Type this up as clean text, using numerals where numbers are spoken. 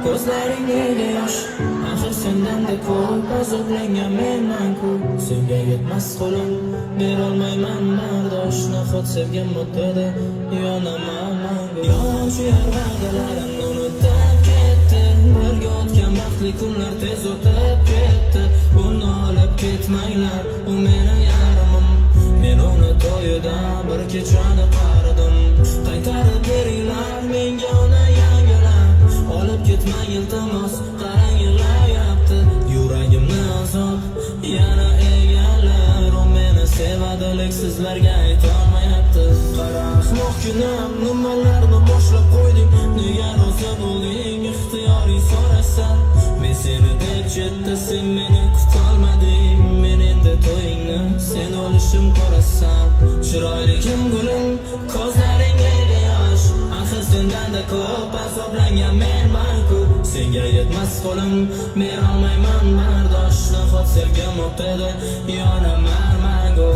Ko'zlaringdagi yosh axir sendanda ko'p azoblangan menman-ku. Senga yetmas qo'lim berolmayman bardosh, nahot sevgan muddada yonaman mangu. Yolg'onchi va'dalarimni unutib ketdi, birga o'tgan baxtli kunlar tez o'tib ketdi. Uni olib ketmanglar, u meni yarimim, men uni to'yida bir kechada qaradim. Qaytarib beringlar menga uni yangilab, olib ketmang iltimos, qarang yig'layapti yuragimni azob yana egallar. U meni sevadilik sizlarga aytolmayapti. Qara ahmoq kunam, nimalarni boshlab qo'yding, nega rozi bo'lding ixtiyoriy so'rasan. Men seni deb chetda, sen meni kutolmading. Men endi to'yingni sen olishim qorasan. Chiroyli kim gulim, ko'zlaringdagi yosh axir sendanda ko'p azoblangan menman-ku. Senga yetmas qo'lim berolmayman bardosh, nahot sevgan muqtada yonaman mangu.